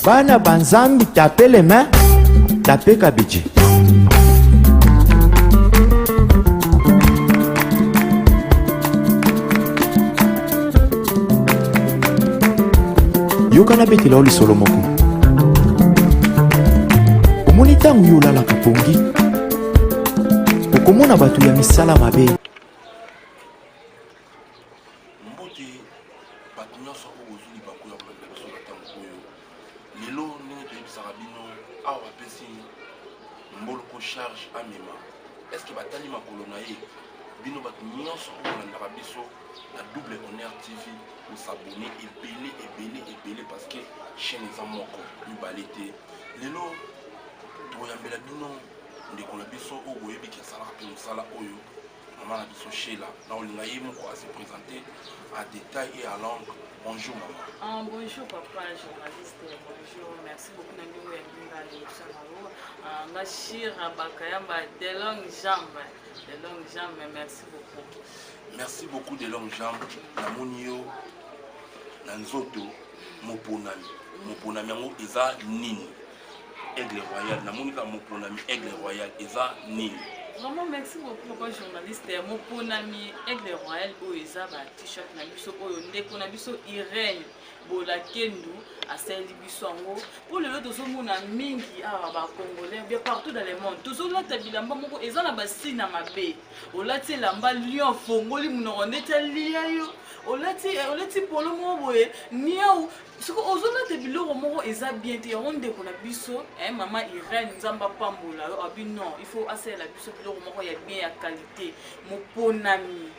Bana banzambi tapez les mains, tapez Kabidji. Yokana betela oli solo moko. Omoni tangu yolala kapongi. Okomona batu ya misala mabe. Charge à Mema. Est-ce que Batali ma colonaïe Bino Batunion sur l'Arabiso, la double honneur TV, pour s'abonner et belé parce que chez les amours, nous balété. Lélo, Toyambela Bino, de Colabiso, au Wébi qui sera pour nous sala Oyo, maman Abiso Sheila, là où l'Inaïe m'a se présenter à détail et à langue. Bonjour maman. Bonjour papa, journaliste, bonjour, merci beaucoup Nandou et Bimba et Samaro. Machir Bakayamba, des longues jambes, merci beaucoup. Merci beaucoup des longues jambes. Namonio, Nanzoto, Moponami. Moponami, yango eza nini. Aigle royal, Namonika Moponami, aigle royal, eza nini. Vraiment merci beaucoup papa journaliste. Moponami, aigle royal, o eza ba t-shirt na biso oyo ndeko na biso Irène. Bola Kendu à Saint-Libisongo pour le lot de ce monde mingi à Congolais bien partout dans le monde tout ça là tabilamba moko eza na basine na mabe olati lamba lion fongoli munoroneta liayo olati polo mo boye niau siko ozona tabiloko moko eza bien te onde ko na biso maman Irène nzamba pambola abi non il faut assez la biso biloko moko ya bien ya qualité moponami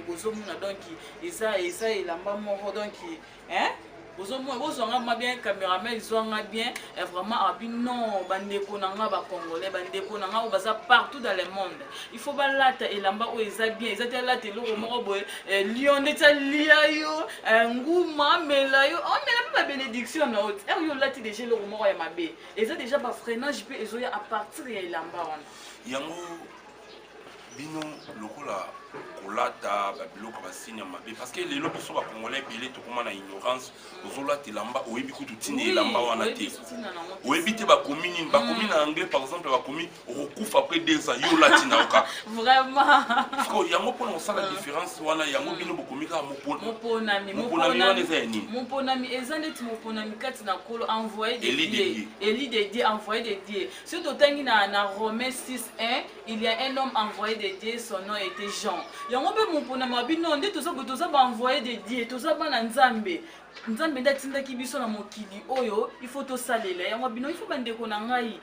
bozomuna donc eza elamba moko donc bozonga bien caméraman zonga bien vraiment abi non bandeko nanga ba congolais bandeko nanga baza partout dans le monde il faut balata elamba o eza bien eza te lata eloko moko boye lion neta liayo nguma melayo on mela pas bénédiction na haute yo lati déjà eloko moko ya mabe eza déjà ba freinage pe ezoya à partir ya elamba wana yango bino lokola kolata babiloko basine ya mabe parce que lelo biso bacongolais ebele tokóma na ignorance ozolata elamba oyebi kutu ntina elamba wana te oyebi te bakomi nini bakomi na anglais par exemple bakomi okokufa après 2 ans yo olati na yoka vraiment yango mpona kosala différence wana yango bino bokomi kaka moponami wana eza ya nini moponami eza neti moponami kati na kolo envoyé de Dieu Élie de Dieu envoyé de Dieu si totangi na Romains 6:1 il y a un homme envoyé de Dieu son nom était Jean yango be moponami abino nde toza ba envoyé de Dieu toza bana nzambe nzambe ndatindaki biso na mokili oyo il faut tosalela yango bino il faut bandeko na ngai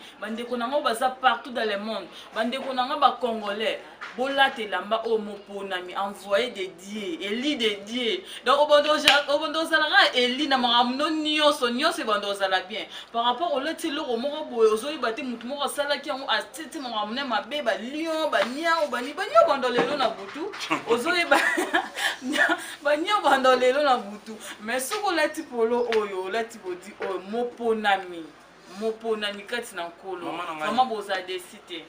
baza partout dans le monde bandeko na ngai ba congolais bolate lamba o moponami envoyé de Dieu Élie de Dieu donc obondozala Élie na makambo nyonso ebondozala bien par rapport au lati loko moko boye ozoyiba te mutu moko asalaki yango atete makambo na mabe ba lion ba niao bani bandolelo na butu ozoyiba banio bandolelo na butu mais soko lati polo oyo lati bodi oyo moponami kati na nkolo vraiment boza décité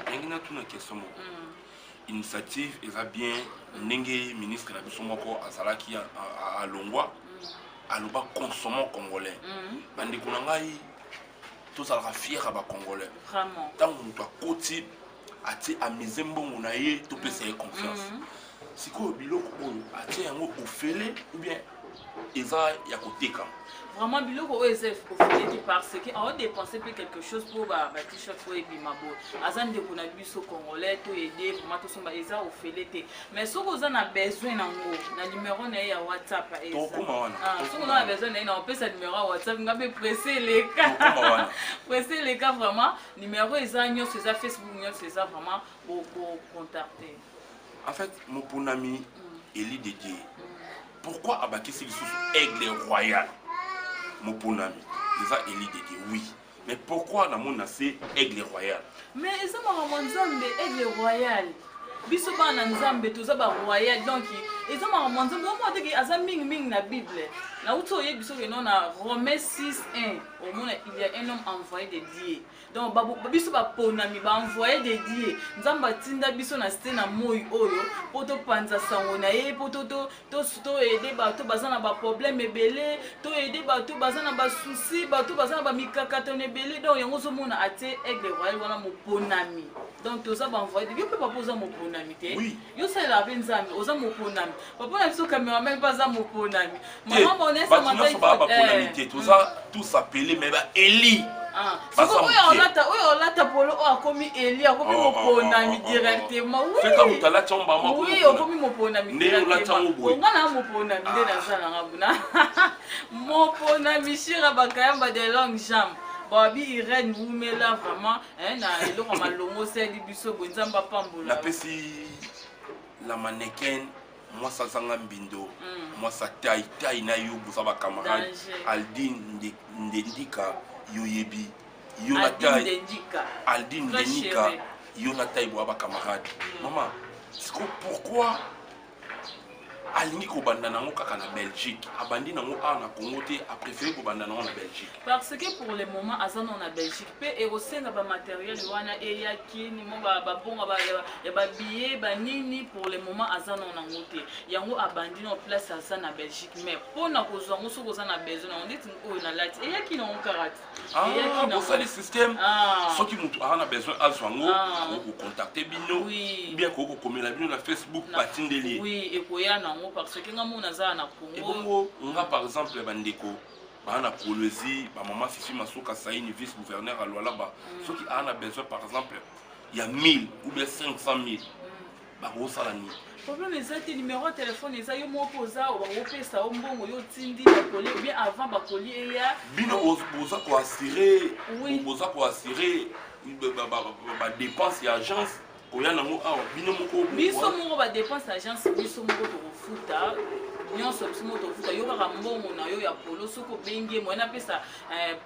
ndenge natuna question moko initiative eza bien ndenge ministre na biso moko azalaki alongwa aloba consommant congolais bandeko na ngai tozalaka fier ya bacongolais ntango moto akoti atie amise mbongo na ye topesa ye confiance sikoyo biloko oyo atie yango ofele ou bien eza ya koteka vraiment biloko oyo eza ofele parce que on dépenser pe quelque chose pour ba t-shirt pour ebima bo aza ndeko na biso congolais to aider vraiment to somba eza ofele te mais soko oza na besoin nango na numéro na ya WhatsApp eza soko oza na besoin na ye na opesa numéro ya WhatsApp ngabe presser les cas vraiment numéro eza nyonso eza Facebook nyonso eza vraiment pour contacter en fait moponami Élie de Dieu pourquoi abakisi lisusu aigle royal moponami eza Élie de Dieu oui mais pourquoi na mona c'est aigle royal mais eza makambo nzambe aigle royal biso bana nzambe toza ba royal donc eza makambo nzambe omo teke aza mingi na bible na uti oyebi soki no na Romains 6:1 omona il y a un homme envoyé de Dieu donc biso baponami baenvoyé de Dieu nzambe atinda biso na site na moi oyo po topanza sango na ye po toede bato baza na baproblème ebele toede bato baza na basusi bato baza na bamikakatano ebele donc yango ozomona atie aigle royal wana moponami donc toza baenvoyé de Dieu mpe papa oza moponami te yo salela mpe nzambe oza moponami papa na biso cameraman mpe aza moponami mama monesa baponami te toza tous appelés mais Eli oyo olata polo oyo akomi Eli akomi moponami directement oui okomi moponami directement onga na moponami nde nazalanga buna moponami shira bakayamba de longue jambe babi Irène Wumela vraiment na eloko malongo osali biso boye nzambe apambola napesi la mannequin moi ça zanga mbindo moi ça taille na yo boza ba camarade Aldine Ndendika yoyebi yo na taille Aldine Ndendika yo na taille boza ba camarade maman pourquoi alingi kobanda nango kaka na Belgique abandi nango na Congo te a préféré kobanda nango na Belgique parce que pour le moment azano na Belgique pe erosenga ba matériel wana eyaki ni mo ba bonga ba billet ba nini pour le moment azano nango te yango abandi na place asa na Belgique mais pona kozwa ngo soko za na besoin na ndeti oyo na lati eyaki na karate eyaki na ça le système soki mutu ana besoin azwango ko contacter bino bien ko komela bino na Facebook batindeli oui ekoya na parce que ngamu naza na Congo nga par exemple bandeko bana Kolwezi ba maman Fifi Masoka Saini vice gouverneur à Lualaba ceux qui en a besoin par exemple il y a 1000 ou bien 500 000 ba ko sala ni problème ezati numéro de téléphone eza yo moko oza opesa ombongo yo tindi ba coller ou bien avant ba coller eya bino oza ko assurer oza ko assurer ba dépense et agence oya nango awa bino moko biso moko ba dépense agence biso moko tokofuta nyonso biso moko tokofuta yo kaka mbongo na yo ya polo soko benge mo na pesa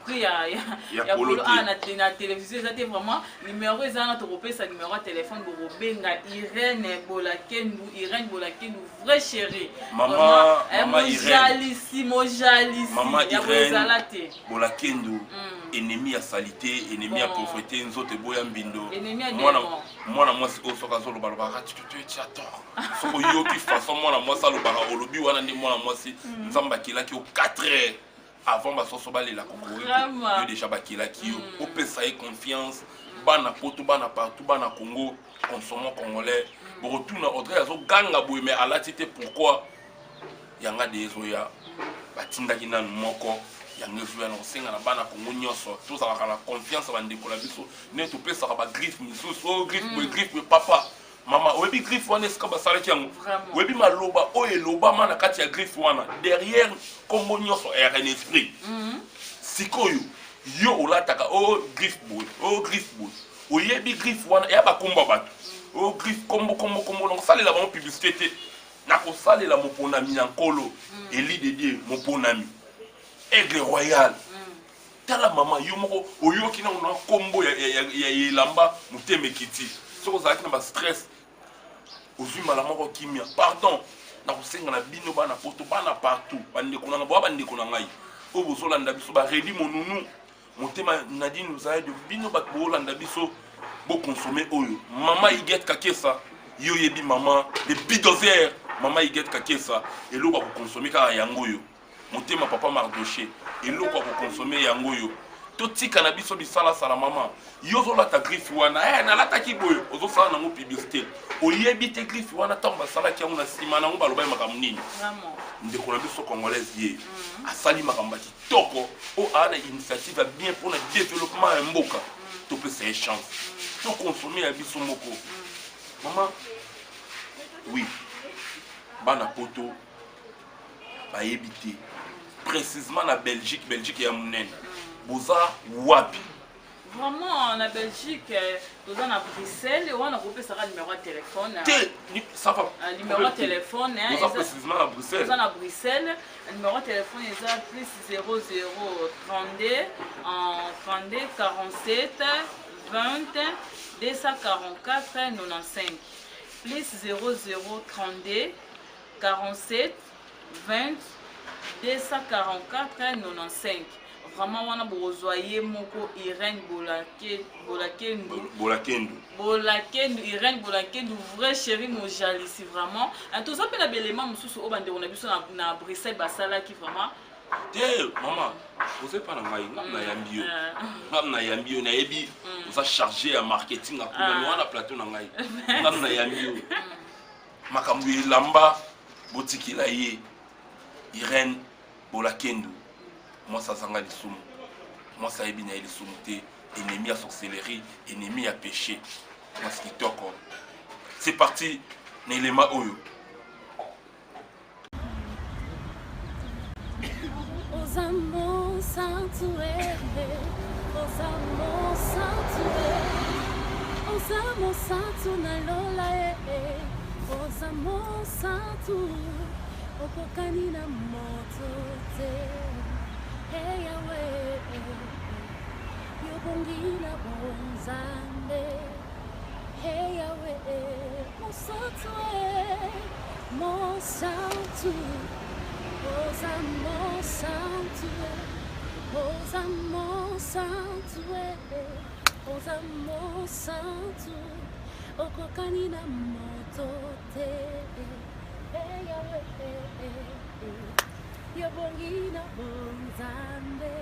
prix ya polo na télévision eza te vraiment numéro eza na tokopesa numéro ya téléphone bokobenga Irène Bolakendu vrai chéri mama mojalisi mama ya kozala te Bolakendu ennemi ya salité ennemi ya pauvreté nzote boya mbindo mwana mwasi oyo soki azoloba lobaka tu es tort soko yoki façon mwana mwasi alobaka olobi wana nde mwana mwasi nzambe akelaki yo 4 heures avant basoso balela kokori yo déjà bakelaki yo opesa ye confiance bana poto bana partout bana Congo consommons congolais borotuna Audrey azoganga boye mais alati te pourquoi yanga de ezoya batindaki nanu moko yango ezoya na kosenga na bana Congo nyonso tozalaka na confiance bandeko na biso ne topesaka bagriffe misusu oyo griffe boye papa mama oyebi griffe wana esika basalaki yango oyebi maloba oyo elobama na kati ya griffe wana derrière kombo nyonso eyaka na esprit sikoyo yo olataka oyo griffe boye oyebi griffe wana eya bakombo bato oyo griffe kombo nakosalela bango publicité te nakosalela moponami na nkolo Eli de Dieu moponami aigle royal tala mama yo moko oyoki na una kombo ya elamba mutemekiti soko ozalaki na ba stress ozwi mala moko kimia pardon na kosenga na bino bana poto bana partout bandeko na boya bandeko na ngai oyo bozolanda biso baredi monunu motema Nadine ozaye de bino bato boolanda biso boconsommer oyo mama Iget Kakesa yo yebi mama le bidozer mama Iget Kakesa eloko akokonsome kaka yango oyo motema papa Mardoché eloko akokonsome yango oyo totika na biso bisala sala mama yo zolata griffe wana nalataki boye ozosala nango publicité oyebi te griffe wana ntango basalaki yango na nsima nango baloba ye makambo nini ndeko na biso congolaise ye asali makambo ya kitoko oyo aa na initiative ya bien mpona développement ya mboka topesa ye chance tokonsome ya biso moko mama oui bana poto bayebi te précisément na Belgique ya monene boza wapi vraiment na Belgique toza na Bruxelles on a coupé ça numéro de téléphone ça va numéro de téléphone boza précisément na Bruxelles toza na Bruxelles numéro de téléphone est plus 00 32 47 20 244 95 plus 0032 47 20 244 95. Vraiment wana bozoye moko Irène Bolakendu Irène Bolakendu vrai chéri mojali si vraiment tout ça peut la belément mususu o bande on a biso na Bruxelles basala qui vraiment maman vous êtes pas na ngai na yambio na yebi vous a chargé à marketing à la plateau na ngai na yambio makambu lamba botiki la ye Irène Bolakendu. Moi, ça s'en a les soums. Moi, ça y est bien les soums. Ennemi à sorcellerie, ennemi à péché. Moi, ce qui est encore. C'est parti. N'élément oyo. Os amores sanctuaires, os amores sanctuaires, os amores sanctuaires na lola os amores sanctuaires, okokani na moto te. Hey Yahweh, yobongina bonzambe. Hey Yahweh, mon sanctuaire, os amores sanctuaires, os amores sanctuaires, os amores sanctuaires, okokani na moto te. Hey Yahweh. Yobongina bonzambe,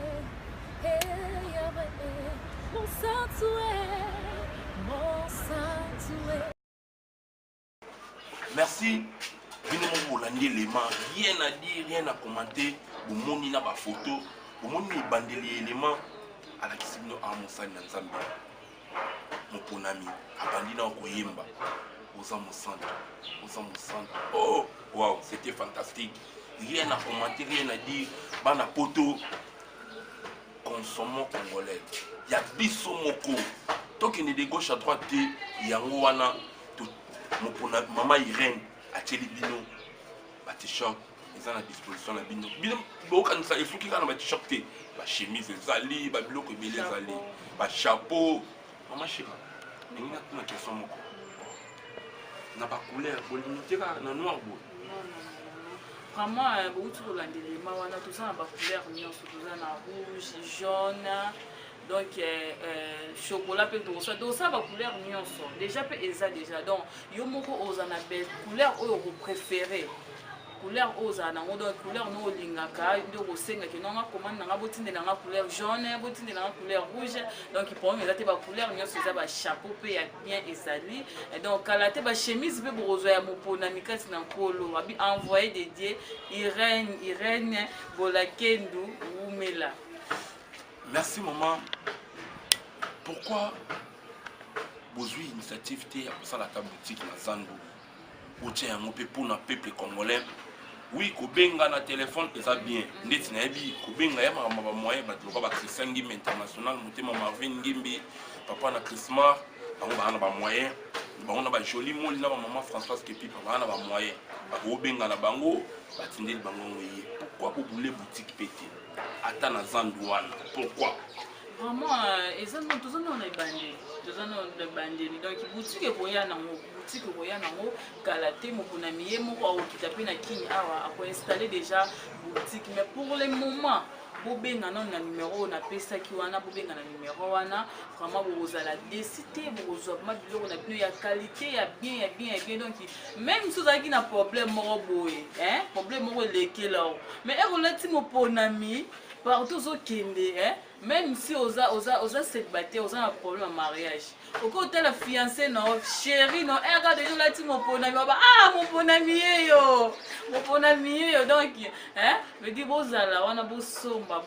hey Yahweh, mon sanctuaire, mon sanctuaire. Merci. Venez mon Bolandi élément, rien à dire, rien à commenter. Vous moni na ba photo, vous moni bandeli élément à la kisino à mon sang na Nzambe. Mon ponami, abandi na koyemba. Oza mon centre. Oh, wow, c'était fantastique. Rien à commenter, rien à dire. Bana poto, consommons congolais. Il y a biso moko. Tant qu'il est de gauche à droite, il y a wana. Maman Irène, a Tchelibino, ba t-shirt, ils sont à disposition la bino. Bino, quand ça, il faut qu'il y ait un t-shirt, ba chemise, zali, ba bloc, belé zali, ba chapeau. Maman chérie, il y a une question moko. Na ba couleur, pour limiter na noir beau. Vraiment, beaucoup de l'élément, on a tout ça en couleur, tout ça en rouge, jaune, donc chocolat, tout ça en couleur, déjà, déjà. Donc, il y a beaucoup de couleurs que vous préférez. Couleur oza na ngodo couleur no lingaka ndo kosenga ke nanga commande nanga botinde nanga couleur jaune botinde nanga couleur rouge donc pour moi ezate ba couleur nyonso eza ba chapeau pe ya bien ezali et donc kalate ba chemise pe bozo ya mopona mikati na nkolo abi envoyé dédié Irène Bolakendu Umela. Merci maman. Pourquoi besoin initiative te pour ça la table boutique na Zandu ou tiens un peu pour na peuple congolais. Oui, kobenga na téléphone eza bien. Ndeti na yebi kobenga ya mama moyen ba loba ba Christian Ngimbi international motema Marvin Ngimbi papa na Christmas bango bana ba moyen bango na ba joli moli na maman Françoise Kepi bana ba moyen ba kobenga na bango ba tindeli bango ngoyi. Pourquoi vous voulez boutique pété ata na Zandu wana? Pourquoi? Vraiment ezana tous on est bandé. Donc boutique koya nango boutique koya nango kalate mokona miye moko okitape na king awa a installer déjà boutique mais pour le moment bobenga na numéro na pesa ki wana bobenga na numéro wana vraiment bozala décider bozo ma biloko na bino ya qualité ya bien donc même si vous avez un problème moko boye problème moko lekela mais relati moponami partout au kende même si oza célibataire oza un problème en mariage au côté la fiancée non chérie non regarde déjà là ti mon ponami mon ponami yo donc me dit bozala wana bosomba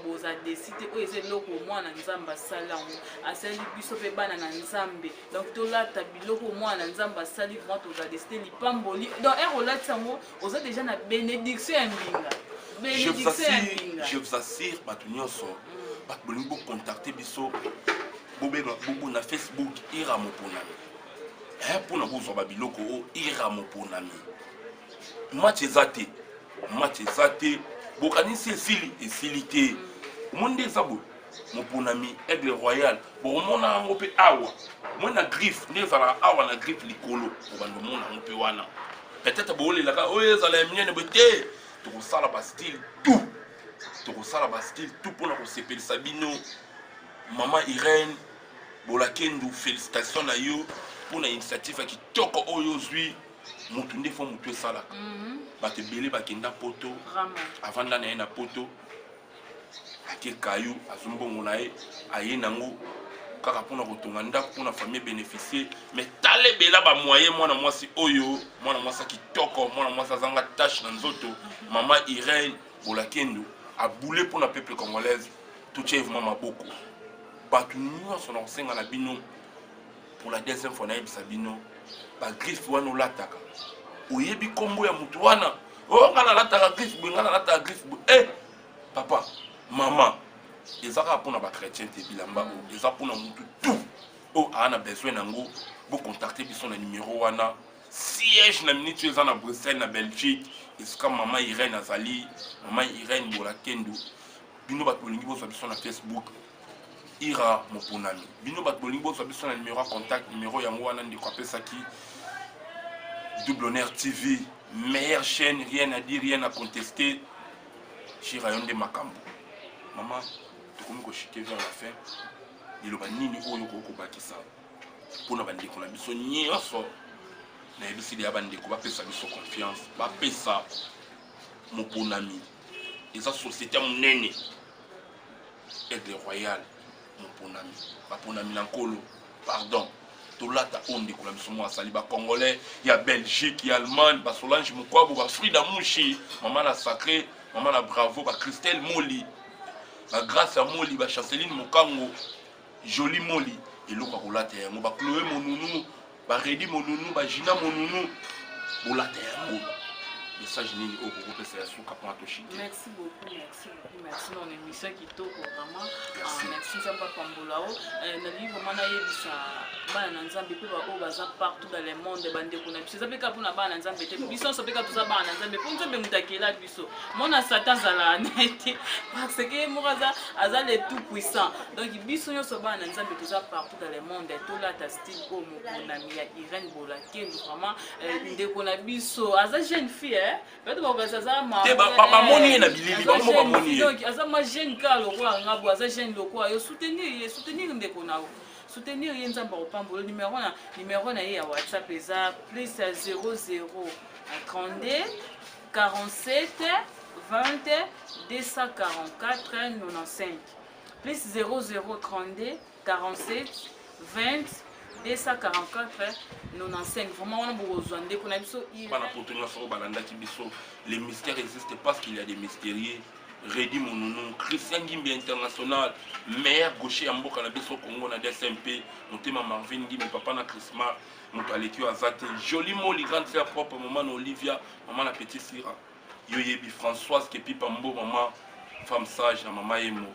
boza décider o eze loko mwana nzamba salango asali biso pe bana na nzambe donc to la ta biloko mwana nzamba sali moi to za décider lipamboli donc relati yango oza déjà na bénédiction ya mbinga. Je vous assure, Batunyoso, vous contacter biso, bobo na Facebook, ira moponami. Pour na bozo babiloko, ira moponami. Match ezate, bokanisi esili, esilité. Monde zabo, moponami aigle royal bokomona yango mpe awa moi na griffe nde ezalaka awa na griffe likolo obanda omona yango mpe wana peut-être boolelaka oyo ezala ya miene boye te tokosala bastyle tout tokosala bastyle tout mpona kosepelisa bino mama Irène Bolakendu félicitation na yo mpona initiative ya kitoko oyo ozwi motu nde fo motu esalaka bato ebele bakenda poto avanda na ye na poto ake kayu azombongo na ye aye nango kaka mpona kotonga ndako mpona famille bénéficier mais tala ebela bamoye mwana mwasi oyo mwana mwasi kitoko mwana mwasi azanga tashe na nzoto mama Irène Bolakendu abule mpona peuple congolaise totia evuma maboko bato nyonso na kosenga na bino pour la deuxième fois nayebisa bino bagriffe wana olataka oyebi kombo ya motu wana nga nalataka griffe boye nga nalataka griffe boye papa mama eza kaka mpona bachrétien te bilamba oyo eza mpona motu tout oyo aa na besoin nango bocontacte biso na numero wana siège na minute eza na Bruxelles na Belgique esika mama Irène azali mama Irène Bolakendu bino bato bolingi bozwa biso na Facebook ira moponami bino bato bolingi bozwa biso na numero ya contact numero yango wana ndeko apesaki Double Honneur TV meilleure chaîne rien à dire rien à contester shira yonde makambo maman tokomi koshike vers la fin liloba nini oyo kokobakisa mpona bandeko na biso nyonso nayebisi deya bandeko bapesa biso confiance bapesa moponami eza société ya monene aigle royal moponami baponami na nkolo pardon tolata oyo ndeko na biso mwa asali bacongolais ya Belgique ya Allemagne basolange mokwabo bafrida mushi mama na sacré mama na bravo bacristel moli bagrâce ya moli bachanceline mokango joli moli eloko kolata yango bacloé monunu baredi monunu bagina monunu bolata yango message nini oyo kokopesa ya suka mpona toshike. Merci beaucoup, merci dans l'émission kitoko vraiment. Merci nzambe apambola o nalingi vraiment nayebisa bana na nzambe mpe baoyo baza partout dans le monde bandeko na biso eza mpe kaka mpona bana na nzambe te biso nyonso mpe kaka toza bana na nzambe mpo nzambe moto akela biso mona satan azala nete parce que moko aza le tout puissant donc biso nyonso bana na nzambe toza partout dans le monde tolata style oyo mokonami ya Irène Bolakendu vraiment ndeko na biso aza jeune fille peut-être bazaza bamoni ye na bilili bango bamoni ye donc aza ma jeune ka lokola ngabo aza jeune lokola yo soutenir ndeko na soutenir ye nzambe akopambola numéro na ye ya WhatsApp eza plus 00 32 47 20 244 95 plus 0032 47 20 244 95 vraiment on a besoin de qu'on a biso bana potonga so balandaki biso les mystères existent parce qu'il y a des mystérieux Redi Monunu Christian Gimbi international meilleur gaucher ya mboka na biso Congo na DSMP motema Marvin Gimbi papa na Christmas moto aleki azate joli moli grande sœur propre maman na Olivia maman na petite sira yoyebi Françoise Kepi Pambo maman femme sage na maman Emo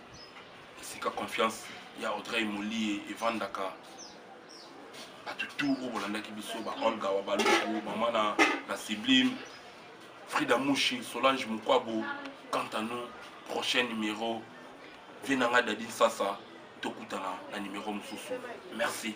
sika confiance ya Audrey Moli et Vandaka atutu obolandaki biso ba Olga wa baloko mama na Sublime Frida Mushi Solange Mukwabo. Quant à nous prochain numéro venanga Dadi Sasa tokutana na numéro mususu merci.